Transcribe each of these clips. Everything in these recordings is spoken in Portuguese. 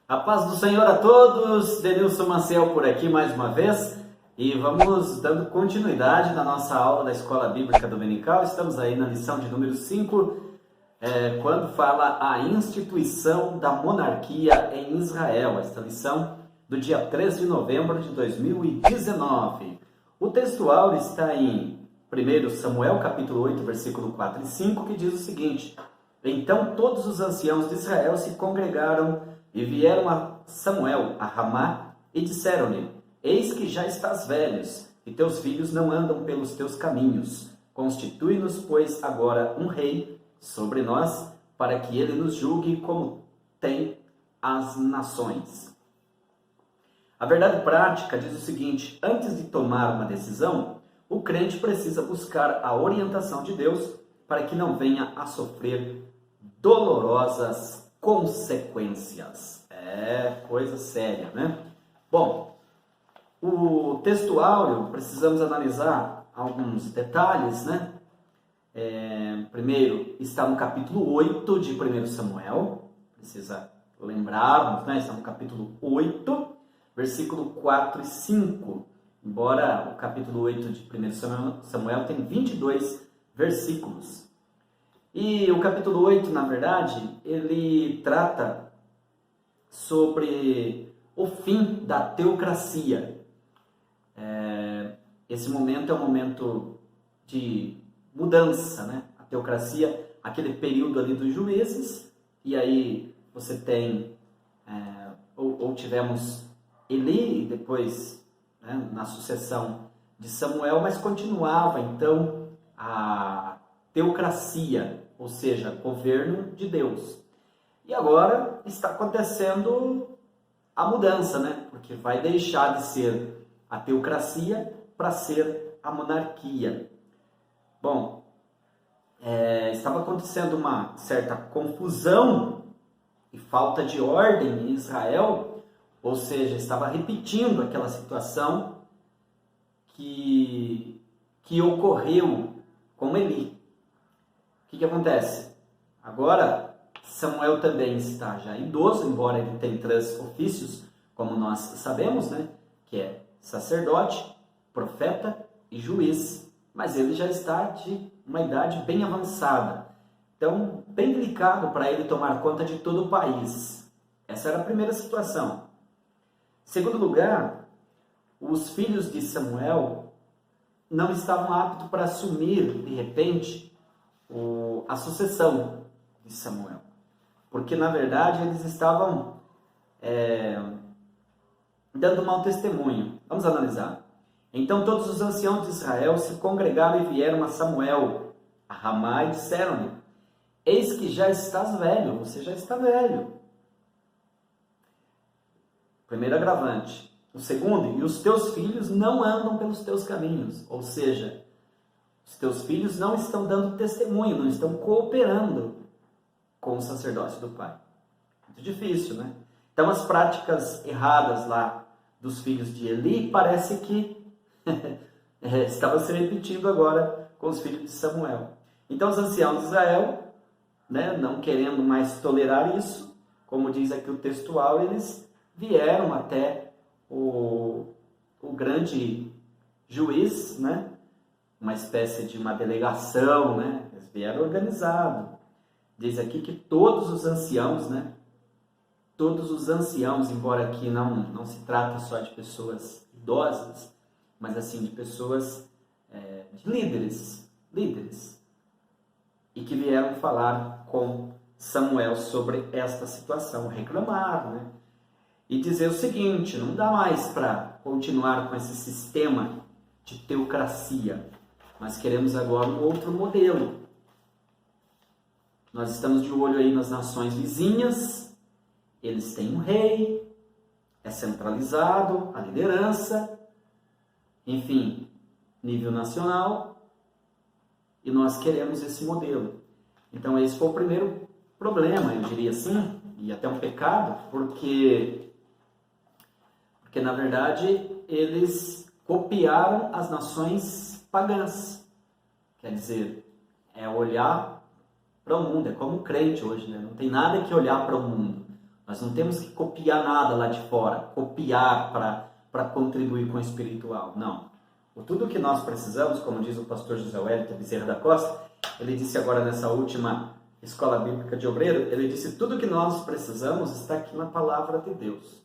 A paz do Senhor a todos, Denilson Maciel por aqui mais uma vez e vamos dando continuidade na nossa aula da Escola Bíblica Dominical. Estamos aí na lição de número 5, quando fala a instituição da monarquia em Israel. Esta lição do dia 3 de novembro de 2019. O textual está em 1 Samuel capítulo 8, versículo 4 e 5, que diz o seguinte: Então todos os anciãos de Israel se congregaram e vieram a Samuel, a Ramá, e disseram-lhe: Eis que já estás velhos, e teus filhos não andam pelos teus caminhos. Constitui-nos, pois, agora um rei sobre nós, para que ele nos julgue como tem as nações. A verdade prática diz o seguinte: antes de tomar uma decisão, o crente precisa buscar a orientação de Deus para que não venha a sofrer dolorosas consequências. É coisa séria, né? Bom, o textuário, precisamos analisar alguns detalhes, né? Primeiro, está no capítulo 8 de 1 Samuel, precisa lembrarmos, né? Está no capítulo 8, versículo 4 e 5. Embora o capítulo 8 de 1 Samuel tenha 22 versículos. E o capítulo 8, na verdade, ele trata sobre o fim da teocracia. Esse momento é um momento de mudança, né? A teocracia, aquele período ali dos juízes, e aí você tem, ou tivemos Eli, e depois, né, na sucessão de Samuel, mas continuava então a teocracia, ou seja, governo de Deus. E agora está acontecendo a mudança, né? Porque vai deixar de ser a teocracia para ser a monarquia. Bom, estava acontecendo uma certa confusão e falta de ordem em Israel, ou seja, estava repetindo aquela situação que ocorreu com Eli. O que acontece? Agora, Samuel também está já idoso, embora ele tenha 3 ofícios, como nós sabemos, né? Que é sacerdote, profeta e juiz. Mas ele já está de uma idade bem avançada. Então, bem delicado para ele tomar conta de todo o país. Essa era a primeira situação. Segundo lugar, os filhos de Samuel não estavam aptos para assumir, de repente, a sucessão de Samuel. Porque, na verdade, eles estavam dando mau testemunho. Vamos analisar. Então, todos os anciãos de Israel se congregaram e vieram a Samuel, a Ramá, e disseram-lhe: Eis que já estás velho, você já está velho. Primeiro agravante. O segundo, e os teus filhos não andam pelos teus caminhos. Ou seja, os teus filhos não estão dando testemunho, não estão cooperando com o sacerdócio do pai. Muito difícil, né? Então, as práticas erradas lá dos filhos de Eli parece que estava se repetindo agora com os filhos de Samuel. Então, os anciãos de Israel, né, não querendo mais tolerar isso, como diz aqui o textual, eles vieram até o grande juiz, né, uma espécie de uma delegação, né, eles vieram organizado. Diz aqui que todos os anciãos, né, todos os anciãos, embora aqui não se trata só de pessoas idosas, mas assim de pessoas, de líderes, e que vieram falar com Samuel sobre esta situação, reclamar, né? E dizer o seguinte: não dá mais para continuar com esse sistema de teocracia, nós queremos agora um outro modelo. Nós estamos de olho aí nas nações vizinhas, eles têm um rei, é centralizado a liderança, enfim, nível nacional, e nós queremos esse modelo. Então esse foi o primeiro problema, eu diria assim, e até um pecado, porque na verdade eles copiaram as nações pagãs. Quer dizer, é olhar para o mundo, é como um crente hoje, né? Não tem nada que olhar para o mundo. Nós não temos que copiar nada lá de fora, copiar para contribuir com o espiritual, não. Tudo que nós precisamos, como diz o pastor José Wellington Bezerra da Costa, ele disse agora nessa última Escola Bíblica de Obreiro, ele disse, tudo que nós precisamos está aqui na palavra de Deus.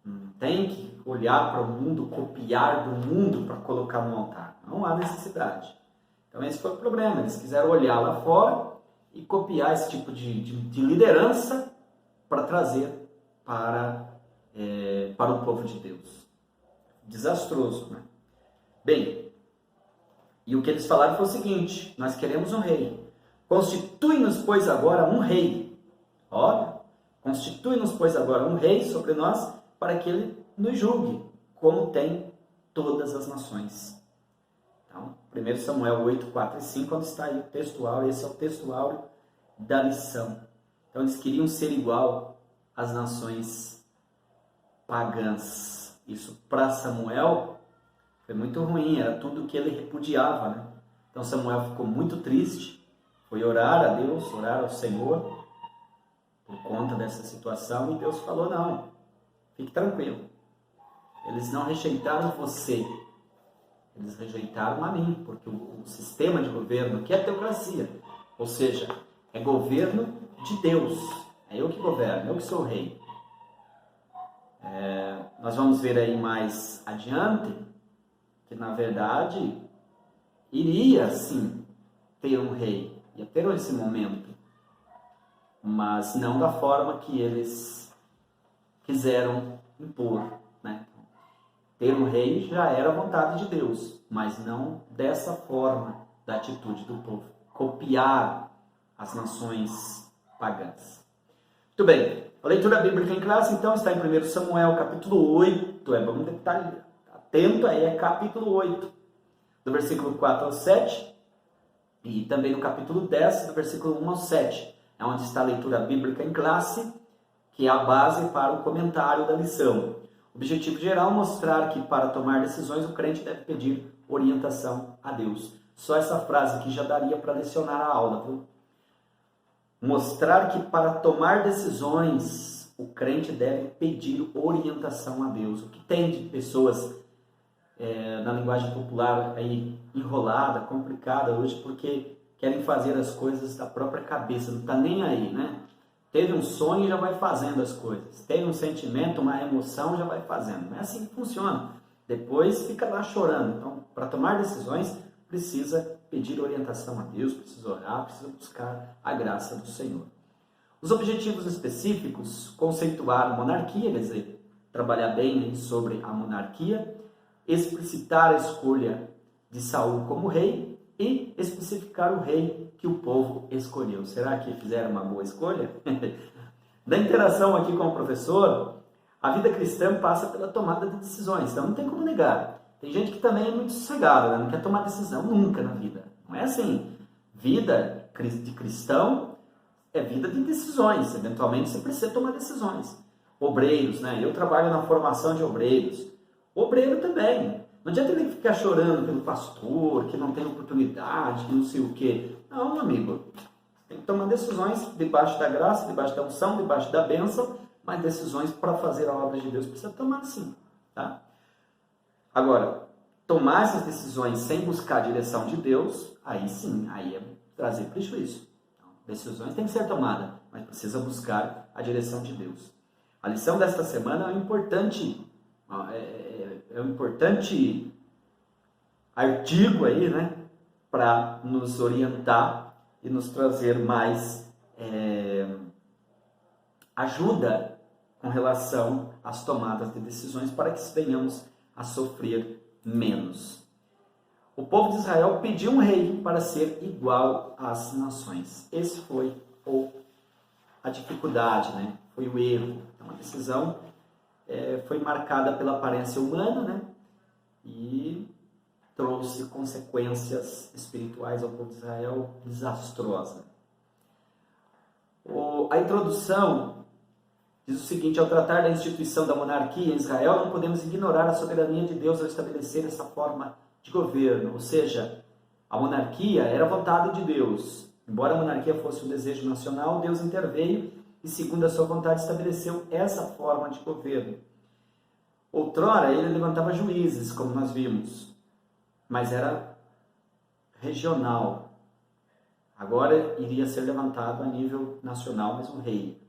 Não tem que olhar para o mundo, copiar do mundo para colocar no altar. Não há necessidade. Então esse foi o problema, eles quiseram olhar lá fora e copiar esse tipo de liderança para trazer para o povo de Deus. Desastroso, né? Bem, e o que eles falaram foi o seguinte, nós queremos um rei. Constitui-nos, pois, agora um rei. Olha, constitui-nos, pois, agora um rei sobre nós, para que ele nos julgue, como tem todas as nações. Então, 1 Samuel 8, 4 e 5, onde está aí o textual, esse é o textual da lição. Então, eles queriam ser igual às nações pagãs. Isso para Samuel foi muito ruim, era tudo que ele repudiava, né? Então Samuel ficou muito triste, foi orar a Deus, orar ao Senhor por conta dessa situação, e Deus falou, não, fique tranquilo, eles não rejeitaram você, eles rejeitaram a mim, porque o sistema de governo que é teocracia, ou seja, é governo de Deus, é eu que governo, eu que sou o rei. Nós vamos ver aí mais adiante que, na verdade, iria, sim, ter um rei, ia ter esse momento, mas não da forma que eles quiseram impor, né? Ter um rei já era a vontade de Deus, mas não dessa forma da atitude do povo, copiar as nações pagãs. Muito bem, a leitura bíblica em classe, então, está em 1 Samuel, capítulo 8, vamos estar atento aí, é capítulo 8, do versículo 4 ao 7, e também no capítulo 10, do versículo 1 ao 7, é onde está a leitura bíblica em classe, que é a base para o comentário da lição. O objetivo geral é mostrar que, para tomar decisões, o crente deve pedir orientação a Deus. Só essa frase aqui já daria para lecionar a aula, viu? Mostrar que, para tomar decisões, o crente deve pedir orientação a Deus. O que tem de pessoas, na linguagem popular, aí, enrolada, complicada hoje, porque querem fazer as coisas da própria cabeça, não está nem aí, né? Teve um sonho e já vai fazendo as coisas. Teve um sentimento, uma emoção, já vai fazendo. Não é assim que funciona. Depois fica lá chorando. Então, para tomar decisões, precisa pedir orientação a Deus, precisa orar, precisa buscar a graça do Senhor. Os objetivos específicos, conceituar a monarquia, quer dizer, trabalhar bem sobre a monarquia, explicitar a escolha de Saul como rei e especificar o rei que o povo escolheu. Será que fizeram uma boa escolha? Na interação aqui com o professor, a vida cristã passa pela tomada de decisões, então não tem como negar. Tem gente que também é muito sossegada, né? Não quer tomar decisão nunca na vida. Não é assim. Vida de cristão é vida de decisões. Eventualmente você precisa tomar decisões. Obreiros, né? Eu trabalho na formação de obreiros. Obreiro também. Não adianta ele ficar chorando pelo pastor, que não tem oportunidade, que não sei o quê. Não, amigo. Tem que tomar decisões debaixo da graça, debaixo da unção, debaixo da bênção, mas decisões para fazer a obra de Deus precisa tomar sim, tá? Agora, tomar essas decisões sem buscar a direção de Deus, aí sim, aí é trazer prejuízo. Então, decisões têm que ser tomadas, mas precisa buscar a direção de Deus. A lição desta semana é um importante artigo aí, né, para nos orientar e nos trazer mais ajuda com relação às tomadas de decisões para que venhamos a sofrer menos. O povo de Israel pediu um rei para ser igual às nações. Esse foi a dificuldade, né? Foi o erro. Então, a decisão foi marcada pela aparência humana, né? E trouxe consequências espirituais ao povo de Israel desastrosas. A introdução diz o seguinte: ao tratar da instituição da monarquia em Israel, não podemos ignorar a soberania de Deus ao estabelecer essa forma de governo. Ou seja, a monarquia era a vontade de Deus. Embora a monarquia fosse um desejo nacional, Deus interveio e segundo a sua vontade estabeleceu essa forma de governo. Outrora ele levantava juízes, como nós vimos, mas era regional. Agora iria ser levantado a nível nacional, mas um rei.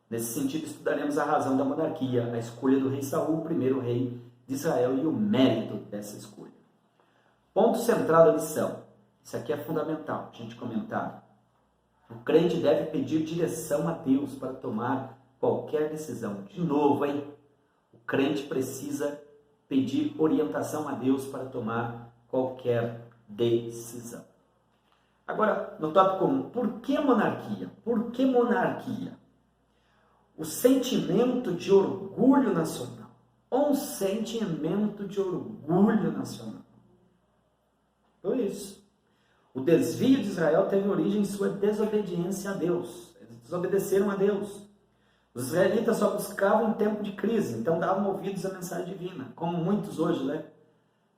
Nesse sentido, estudaremos a razão da monarquia, a escolha do rei Saul, o primeiro rei de Israel, e o mérito dessa escolha. Ponto central da lição. Isso aqui é fundamental, a gente comentar. O crente deve pedir direção a Deus para tomar qualquer decisão. De novo, hein? O crente precisa pedir orientação a Deus para tomar qualquer decisão. Agora, no tópico 1, por que monarquia? Por que monarquia? O sentimento de orgulho nacional. Um sentimento de orgulho nacional. Por isso, o desvio de Israel teve origem em sua desobediência a Deus. Eles desobedeceram a Deus. Os israelitas só buscavam em tempo de crise, então davam ouvidos à mensagem divina, como muitos hoje, né?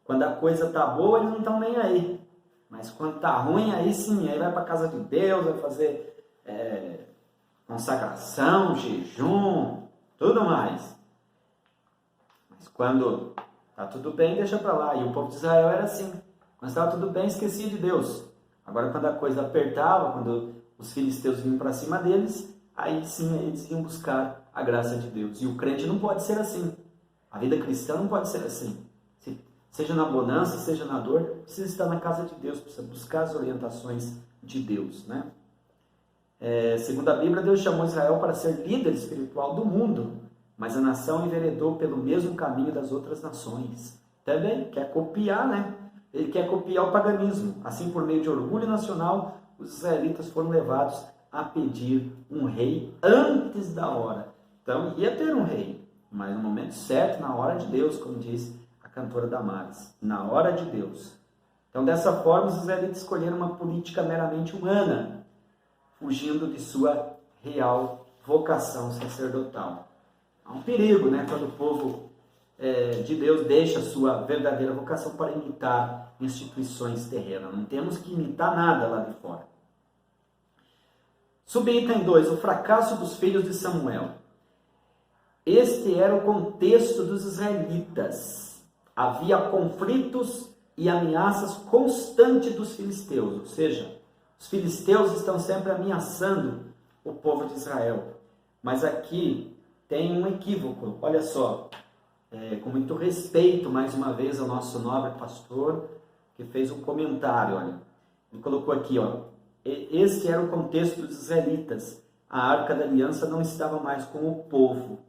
Quando a coisa está boa, eles não estão nem aí. Mas quando está ruim, aí sim, aí vai para a casa de Deus, vai fazer consagração, jejum, tudo mais. Mas quando está tudo bem, deixa para lá. E o povo de Israel era assim. Quando estava tudo bem, esquecia de Deus. Agora, quando a coisa apertava, quando os filisteus vinham para cima deles, aí sim eles iam buscar a graça de Deus. E o crente não pode ser assim. A vida cristã não pode ser assim. Seja na bonança, seja na dor, precisa estar na casa de Deus, precisa buscar as orientações de Deus, né? Segundo a Bíblia, Deus chamou Israel para ser líder espiritual do mundo, mas a nação enveredou pelo mesmo caminho das outras nações. Também quer copiar, né? Ele quer copiar o paganismo. Assim, por meio de orgulho nacional, os israelitas foram levados a pedir um rei antes da hora. Então, ia ter um rei, mas no momento certo, na hora de Deus, como diz a cantora Damares, na hora de Deus. Então, dessa forma, os israelitas escolheram uma política meramente humana, fugindo de sua real vocação sacerdotal. Há um perigo, né, quando o povo de Deus deixa a sua verdadeira vocação para imitar instituições terrenas. Não temos que imitar nada lá de fora. Subitem 2, o fracasso dos filhos de Samuel. Este era o contexto dos israelitas. Havia conflitos e ameaças constantes dos filisteus, ou seja, os filisteus estão sempre ameaçando o povo de Israel. Mas aqui tem um equívoco, olha só, com muito respeito, mais uma vez, ao nosso nobre pastor, que fez um comentário, olha, ele colocou aqui, ó, este era o contexto dos israelitas, a Arca da Aliança não estava mais com o povo.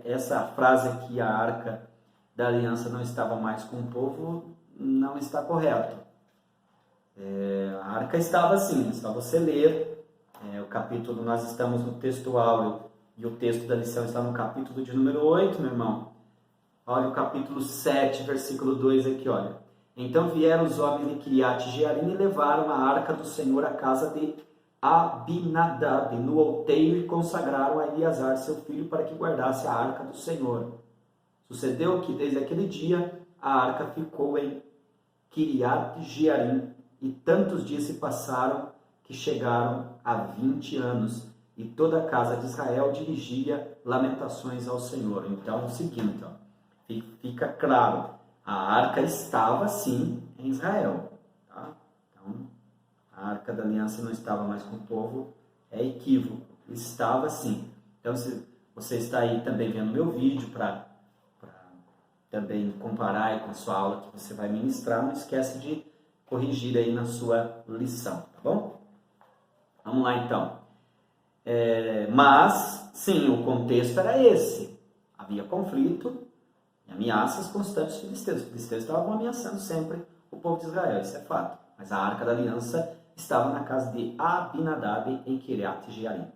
Essa frase aqui, a Arca da Aliança não estava mais com o povo, não está correto. A arca estava assim, só você ler o capítulo, nós estamos no texto áureo, e o texto da lição está no capítulo de número 8, meu irmão. Olha o capítulo 7, versículo 2 aqui, olha. Então vieram os homens de Kiriat Jearim e levaram a arca do Senhor à casa de Abinadab, no outeiro, e consagraram a Eleazar, seu filho, para que guardasse a arca do Senhor. Sucedeu que, desde aquele dia, a arca ficou em Kiriat Jearim, e tantos dias se passaram que chegaram a 20 anos, e toda a casa de Israel dirigia lamentações ao Senhor. Então, é o seguinte, ó, fica claro, a arca estava sim em Israel. Tá? Então, a arca da aliança não estava mais com o povo, é equívoco, estava sim. Então, se você está aí também vendo meu vídeo para também comparar aí com a sua aula que você vai ministrar, não esquece de corrigir aí na sua lição, tá bom? Vamos lá então. Mas, sim, o contexto era esse. Havia conflito e ameaças constantes dos filisteus. Os filisteus estavam ameaçando sempre o povo de Israel, isso é fato. Mas a Arca da Aliança estava na casa de Abinadab, em Kiriat Jearim.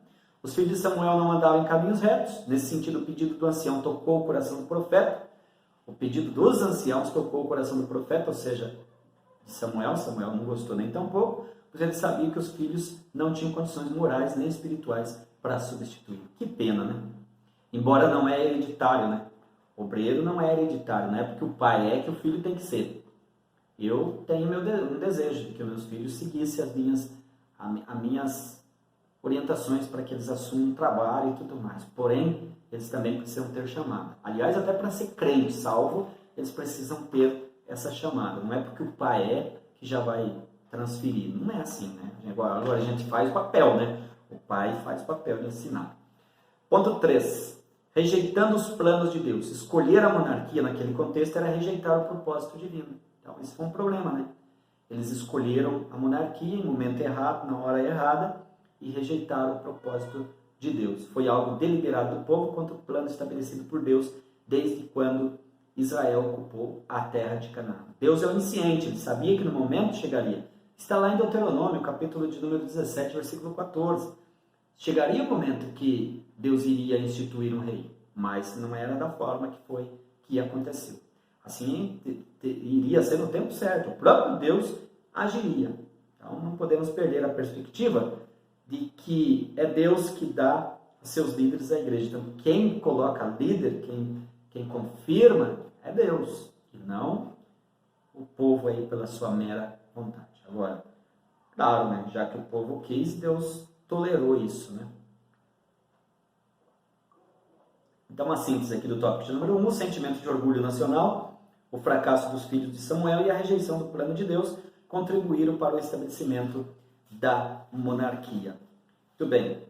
Os filhos de Samuel não andavam em caminhos retos. Nesse sentido, o pedido do ancião tocou o coração do profeta. O pedido dos anciãos tocou o coração do profeta, ou seja, de Samuel. Samuel não gostou nem tão pouco, pois ele sabia que os filhos não tinham condições morais nem espirituais para substituir. Que pena, né? Embora não é hereditário, né? Obreiro não é hereditário, não é porque o pai é que o filho tem que ser. Eu tenho um desejo de que meus filhos seguissem as minhas orientações orientações para que eles assumam um trabalho e tudo mais. Porém, eles também precisam ter chamada. Aliás, até para ser crente, salvo, eles precisam ter essa chamada. Não é porque o pai é que já vai transferir. Não é assim, né? Agora a gente faz o papel, né? O pai faz o papel de ensinar. Ponto 3. Rejeitando os planos de Deus. Escolher a monarquia naquele contexto era rejeitar o propósito divino. Então, isso foi um problema, né? Eles escolheram a monarquia em momento errado, na hora errada, e rejeitaram o propósito de Deus. Foi algo deliberado do povo contra o plano estabelecido por Deus desde quando Israel ocupou a terra de Canaã. Deus é onisciente, ele sabia que no momento chegaria. Está lá em Deuteronômio, capítulo de número 17, versículo 14. Chegaria o momento que Deus iria instituir um rei, mas não era da forma que aconteceu. Assim, iria ser no tempo certo. O próprio Deus agiria. Então, não podemos perder a perspectiva de que é Deus que dá a seus líderes à igreja. Então, quem coloca líder, quem confirma, é Deus, e não o povo aí pela sua mera vontade. Agora, claro, né, já que o povo quis, Deus tolerou isso, né? Então, a síntese aqui do tópico de número 1, o sentimento de orgulho nacional, o fracasso dos filhos de Samuel e a rejeição do plano de Deus contribuíram para o estabelecimento da monarquia. Muito bem.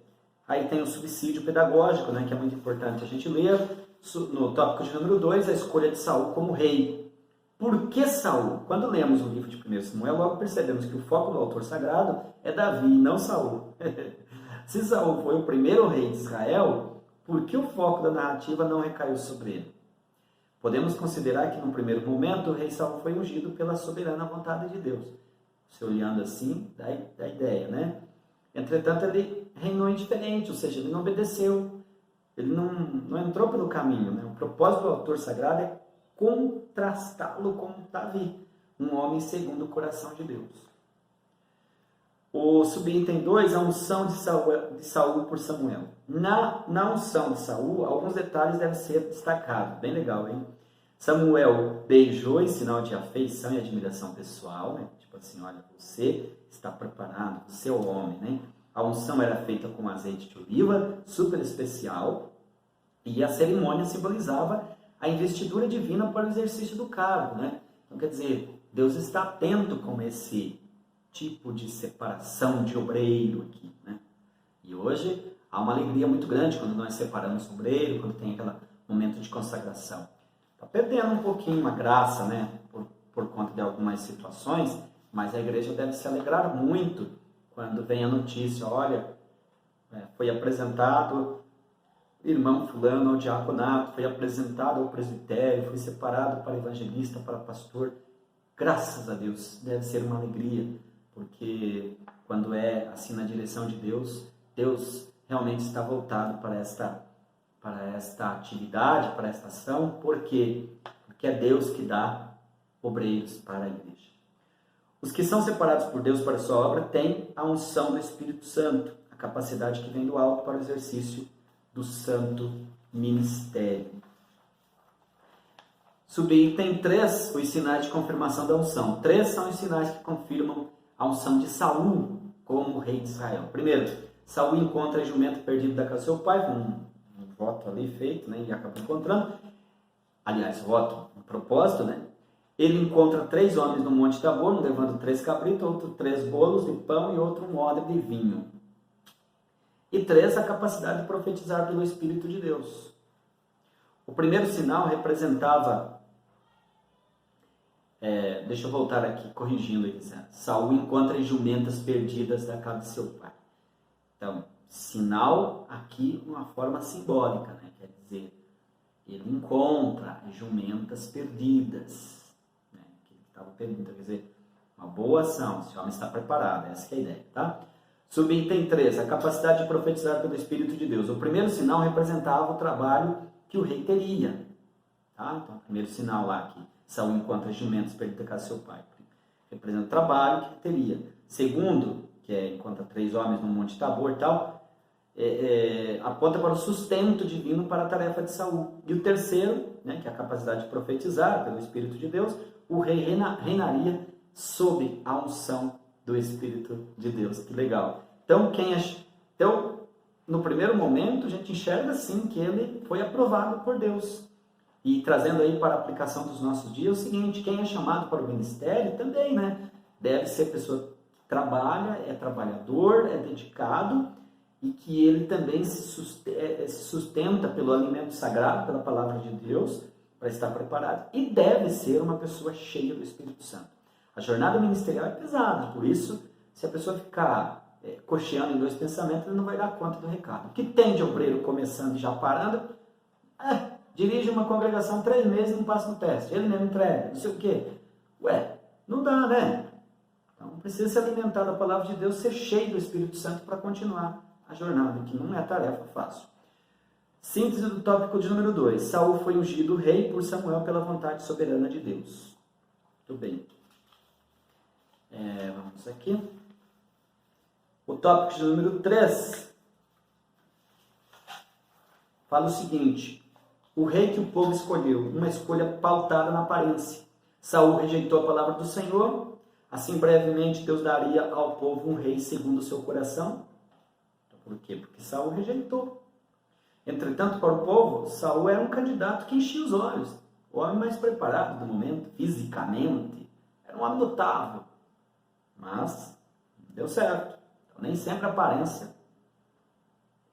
Aí tem o subsídio pedagógico, né, que é muito importante a gente ler. No tópico de número 2, a escolha de Saul como rei. Por que Saul? Quando lemos o livro de 1 Samuel, logo percebemos que o foco do autor sagrado é Davi, não Saul. Se Saul foi o primeiro rei de Israel, por que o foco da narrativa não recaiu sobre ele? Podemos considerar que, no primeiro momento, o rei Saul foi ungido pela soberana vontade de Deus. Se olhando assim, dá ideia, né? Entretanto, ele reinou indiferente, ou seja, ele não obedeceu. Ele não entrou pelo caminho, né? O propósito do autor sagrado é contrastá-lo com Davi, um homem segundo o coração de Deus. O subitem 2, a unção de Saul por Samuel. Na unção de Saul, alguns detalhes devem ser destacados. Bem legal, hein? Samuel beijou em sinal de afeição e admiração pessoal, né? Tipo assim, olha, você está preparado, você é o homem, né? A unção era feita com azeite de oliva, super especial, e a cerimônia simbolizava a investidura divina para o exercício do cargo, né? Então, quer dizer, Deus está atento com esse tipo de separação de obreiro aqui, né? E hoje há uma alegria muito grande quando nós separamos o obreiro, quando tem aquele momento de consagração. Está perdendo um pouquinho a graça, né? Por conta de algumas situações, mas a igreja deve se alegrar muito quando vem a notícia, olha, foi apresentado irmão fulano ao diaconato, foi apresentado ao presbitério, foi separado para evangelista, para pastor. Graças a Deus, deve ser uma alegria, porque quando é assim na direção de Deus, Deus realmente está voltado para esta atividade, para esta ação. Por quê? Porque é Deus que dá obreiros para a igreja. Os que são separados por Deus para a sua obra têm a unção do Espírito Santo, a capacidade que vem do alto para o exercício do santo ministério. Subitem 3, os sinais de confirmação da unção. 3 são os sinais que confirmam a unção de Saul como rei de Israel. Primeiro, Saul encontra jumento perdido da casa do seu pai, com um voto ali feito, né, e acaba encontrando. Aliás, voto, um propósito, né? Ele encontra 3 homens no Monte Tabor, um levando 3 cabritos, outro 3 bolos de pão e outro um odre de vinho. E 3, a capacidade de profetizar pelo Espírito de Deus. O primeiro sinal representava, deixa eu voltar aqui, corrigindo ele, Saul encontra jumentas perdidas da casa de seu pai. Então, sinal aqui uma forma simbólica, né? Quer dizer, ele encontra jumentas perdidas, né? Que ele estava perdendo, quer dizer, uma boa ação, esse homem está preparado, essa é a ideia, tá? Subitem 3, a capacidade de profetizar pelo Espírito de Deus. O primeiro sinal representava o trabalho que o rei teria. Tá? Então, o primeiro sinal lá que Saul encontra jumentos perdidos da casa do seu pai. Representa o trabalho que ele teria. Segundo, que encontra 3 homens no Monte Tabor e tal, aponta para o sustento divino para a tarefa de Saul. E o terceiro, né, que é a capacidade de profetizar pelo Espírito de Deus, o rei reinaria sob a unção do Espírito de Deus. Que legal. Então, quem Então, no primeiro momento, a gente enxerga sim que ele foi aprovado por Deus. E trazendo aí para a aplicação dos nossos dias, é o seguinte: quem é chamado para o ministério também, né? Deve ser pessoa que trabalha, é trabalhador, é dedicado, e que ele também se sustenta pelo alimento sagrado, pela palavra de Deus, para estar preparado, e deve ser uma pessoa cheia do Espírito Santo. A jornada ministerial é pesada, por isso, se a pessoa ficar cocheando em dois pensamentos, ele não vai dar conta do recado. O que tem de obreiro começando e já parando? Dirige uma congregação 3 meses e não passa no teste, ele mesmo entrega, não sei o quê. Não dá, né? Então precisa se alimentar da palavra de Deus, ser cheio do Espírito Santo para continuar a jornada, que não é tarefa fácil. Síntese do tópico de número 2. Saul foi ungido rei por Samuel pela vontade soberana de Deus. Muito bem. Vamos aqui. O tópico de número 3 fala o seguinte: o rei que o povo escolheu, uma escolha pautada na aparência. Saul rejeitou a palavra do Senhor, assim brevemente Deus daria ao povo um rei segundo o seu coração. Por quê? Porque Saul rejeitou. Entretanto, para o povo, Saul era um candidato que enchia os olhos, o homem mais preparado do momento, fisicamente, era um homem notável, mas deu certo. Então, nem sempre a aparência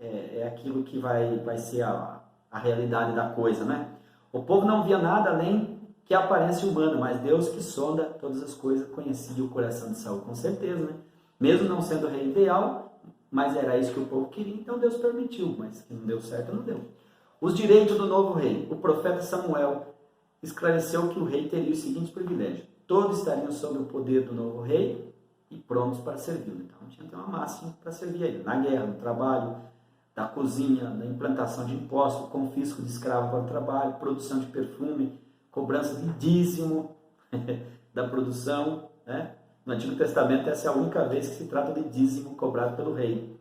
é aquilo que vai ser a realidade da coisa, né? O povo não via nada além que a aparência humana, mas Deus, que sonda todas as coisas, conhecia o coração de Saul, com certeza, né? Mesmo não sendo o rei ideal, mas era isso que o povo queria, então Deus permitiu, mas que não deu certo, não deu. Os direitos do novo rei. O profeta Samuel esclareceu que o rei teria os seguintes privilégios: todos estariam sob o poder do novo rei e prontos para servi-lo. Então tinha que ter uma máxima para servir ele, na guerra, no trabalho, da cozinha, da implantação de impostos, confisco de escravos para o trabalho, produção de perfume, cobrança de dízimo da produção, né? No Antigo Testamento, essa é a única vez que se trata de dízimo cobrado pelo rei.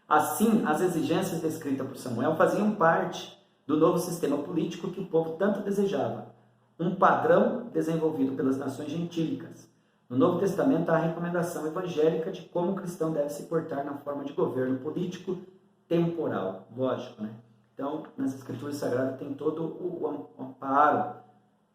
Assim, as exigências descritas por Samuel faziam parte do novo sistema político que o povo tanto desejava, um padrão desenvolvido pelas nações gentílicas. No Novo Testamento, há a recomendação evangélica de como o cristão deve se portar na forma de governo político temporal. Lógico, né? Então, nas Escrituras Sagradas tem todo o amparo,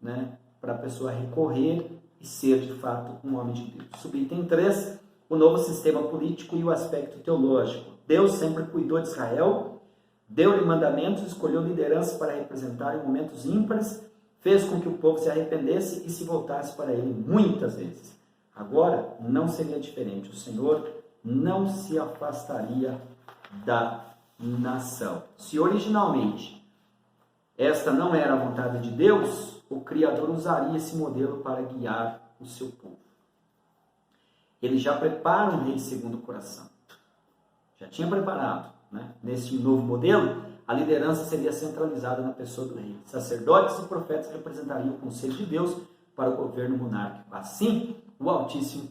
né, para a pessoa recorrer e ser, de fato, um homem de Deus. Subitem 3, o novo sistema político e o aspecto teológico. Deus sempre cuidou de Israel, deu-lhe mandamentos, escolheu lideranças para representar em momentos ímpares, fez com que o povo se arrependesse e se voltasse para ele muitas vezes. Agora, não seria diferente. O Senhor não se afastaria da nação. Se originalmente esta não era a vontade de Deus, o Criador usaria esse modelo para guiar o seu povo. Ele já prepara um rei segundo o coração. Já tinha preparado, né? Nesse novo modelo, a liderança seria centralizada na pessoa do rei. Sacerdotes e profetas representariam o conselho de Deus para o governo monárquico. Assim, o Altíssimo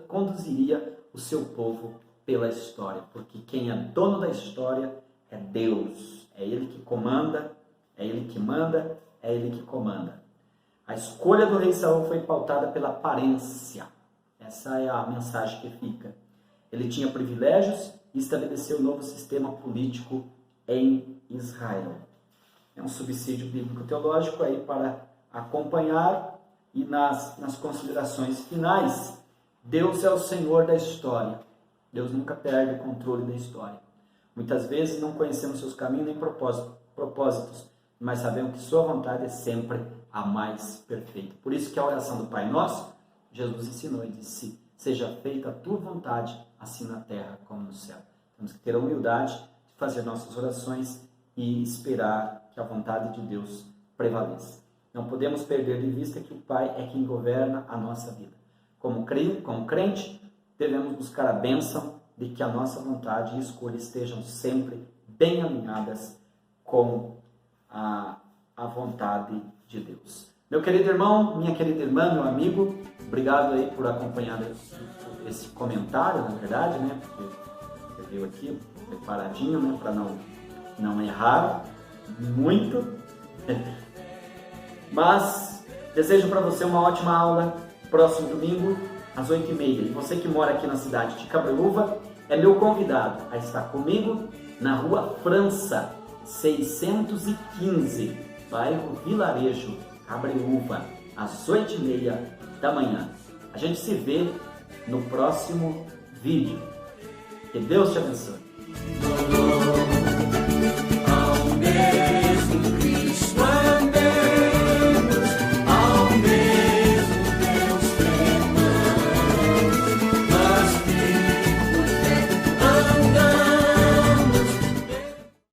conduziria o seu povo pela história, porque quem é dono da história é Deus. É Ele que comanda, é Ele que manda, é Ele que comanda. A escolha do rei Saul foi pautada pela aparência. Essa é a mensagem que fica. Ele tinha privilégios e estabeleceu um novo sistema político em Israel. É um subsídio bíblico-teológico aí para acompanhar, e nas considerações finais, Deus é o Senhor da história. Deus nunca perde o controle da história. Muitas vezes não conhecemos seus caminhos nem propósitos, mas sabemos que sua vontade é sempre a mais perfeita. Por isso que a oração do Pai Nosso, Jesus ensinou e disse: seja feita a tua vontade, assim na terra como no céu. Temos que ter a humildade de fazer nossas orações e esperar que a vontade de Deus prevaleça. Não podemos perder de vista que o Pai é quem governa a nossa vida. Como crente, devemos buscar a bênção de que a nossa vontade e escolha estejam sempre bem alinhadas com a vontade de Deus. Meu querido irmão, minha querida irmã, meu amigo, obrigado aí por acompanhar esse comentário, na verdade, né? Porque você veio aqui preparadinho, né? Para não errar muito. Mas desejo para você uma ótima aula próximo domingo às 8h30. E você que mora aqui na cidade de Cabreúva, é meu convidado a estar comigo na Rua França, 615, bairro Vilarejo, Cabreúva, às 8h30 da manhã. A gente se vê no próximo vídeo. Que Deus te abençoe.